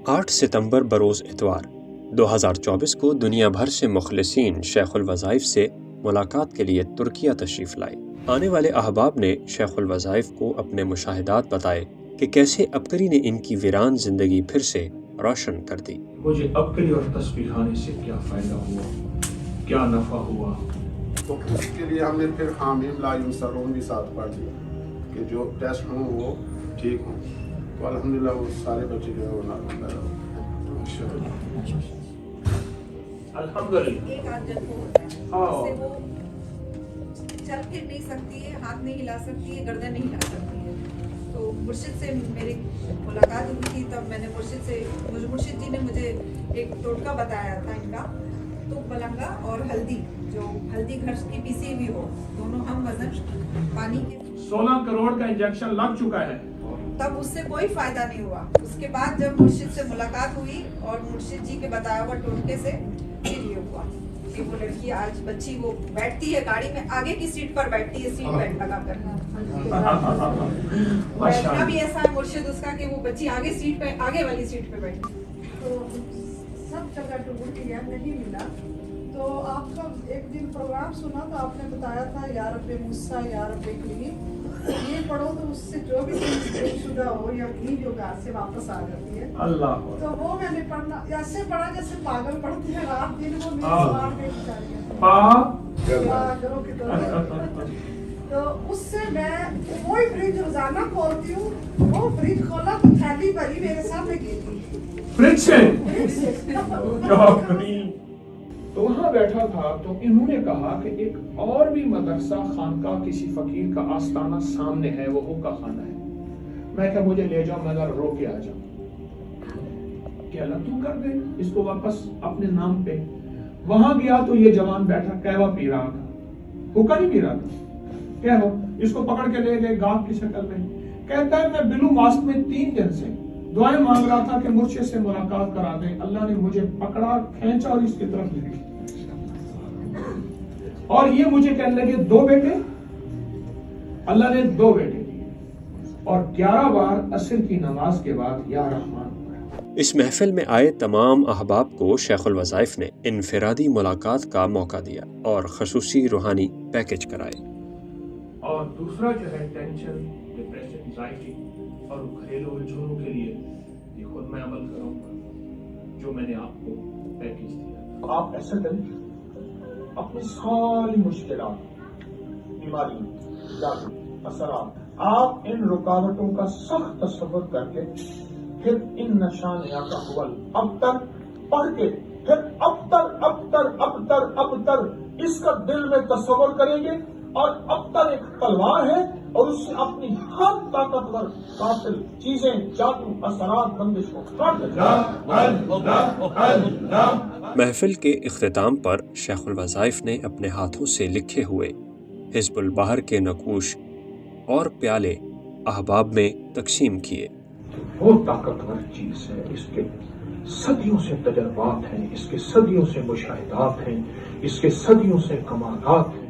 8 ستمبر بروز اتوار 2024 کو دنیا بھر سے مخلصین شیخ الوظائف سے ملاقات کے لیے ترکیہ تشریف لائے۔ آنے والے احباب نے شیخ الوظائف کو اپنے مشاہدات بتائے کہ کیسے عبقری نے ان کی ویران زندگی پھر سے روشن کر دی۔ مجھے عبقری اور تسبیحانے سے کیا فائدہ ہوا، کیا نفع ہوا؟ تو اس کے لیے ہم نے پھر حامیم لا ینصرون بھی ساتھ پڑھ دیا کہ جو ٹیسٹ ہوں وہ ٹھیک ہوں، تو الحمدللہ وہ سارے بچے جو ہے وہ نارمل ہو۔ الحمدللہ ایک آدھ جب وہ ہوتا ہے اس سے وہ چل پھر نہیں سکتی ہے، ہاتھ نہیں ہلا سکتی ہے، گردن نہیں ہلا سکتی ہے۔ تو مرشد سے میری ملاقات ہوئی تھی، تب میں نے مرشد جی نے مجھے ایک ٹوٹکا بتایا تھا ان کا، تو ملنگا اور ہلدی، جو ہلدی گھر کی پیسی ہوئی ہو، دونوں ہم وزن پانی کے 16 کروڑ کا انجیکشن لگ چکا ہے، تب اس سے کوئی فائدہ نہیں ہوا۔ اس کے بعد جب مرشد سے ملاقات ہوئی اور مرشد جی کے بتایا ہوا ٹوٹکے سے پھر یہ ہوا کہ وہ لڑکی آج بچی وہ بیٹھتی ہے گاڑی میں، آگے کی سیٹ پر بیٹھتی ہے، سیٹ بیلٹ لگا کر۔ بیٹھنا بھی ایسا ہے مرشد اس کا کہ وہ بچی آگے سیٹ پہ، آگے والی سیٹ پہ بیٹھی۔ تو سب جگہ ڈھونڈ لیا، نہیں ملا، تو آپ کا ایک دن پروگرام سنا تو آپ نے بتایا تھا یا رب موسیٰ یا رب کریم، یہ پڑھو تو اس سے جو بھی چیز شدہ ہو یا بھیج ہو گھر سے واپس آ جاتی ہے۔ اللہ تو وہ میں نے پڑھنا ایسے پڑھا جیسے پاگل پڑھتی ہے، رات دن وہ میرے زبان پہ پاگلوں کی طرح۔ تو اس سے میں وہی فریج روزانہ کھولتی ہوں، وہ فریج کھولا تو تھیلی بھری میرے سامنے گئی فریج سے تھی۔ تو وہاں بیٹھا تھا تو انہوں نے کہا کہ ایک اور بھی مدرسہ خانقاہ کسی فقیر کا آستانہ سامنے ہے، وہ حقہ خانہ ہے۔ میں کہا مجھے لے جاؤ، میں ذرا رو کے آ جاؤں کہ اللہ تو کر دے اس کو واپس اپنے نام پہ۔ وہاں گیا تو یہ جوان بیٹھا قہوہ پی رہا تھا، حقہ نہیں پی رہا تھا، کہوہ۔ اس کو پکڑ کے لے گئے گاہک کی شکل میں، کہتا ہے میں بلو ماسک میں 3 دن سے دعائیں مانگ رہا تھا کہ مرشد سے ملاقات کرا دیں، اللہ نے مجھے پکڑا، کھینچا اور اس کی طرف لے گیا، اور یہ مجھے کہنے لگے 2 بیٹے، اللہ نے 2 بیٹے دیے، اور 11 بار عصر کی نماز کے بعد یا رحمان۔ اس محفل میں آئے تمام احباب کو شیخ الوظائف نے انفرادی ملاقات کا موقع دیا اور خصوصی روحانی پیکج کرائے۔ اور دوسرا جو ہے ٹینشن، ڈپریشن، انزائٹی اور گھریلو الجھنوں کے لیے یہ خود میں عمل کروں گا جو میں نے آپ کو پیکج دیا۔ آپ ایسا کریں، اپنی ساری مشکلات، بیماری، جادو، اثرات، آپ ان رکاوٹوں کا سخت تصور کر کے پھر ان نشانیاں کا حول ابتر پڑھ کے پھر ابتر اس کا دل میں تصور کریں گے، اور ابتر ایک تلوار ہے اور اس سے اپنی ہر طاقتور قاتل چیزیں، جادو، اثرات، بندش کو کاٹ دیں۔ محفل کے اختتام پر شیخ الوظائف نے اپنے ہاتھوں سے لکھے ہوئے حزب البحر کے نقوش اور پیالے احباب میں تقسیم کیے۔ وہ طاقتور چیز ہے، اس کے صدیوں سے تجربات ہیں، اس کے صدیوں سے مشاہدات ہیں، اس کے صدیوں سے کمالات ہیں۔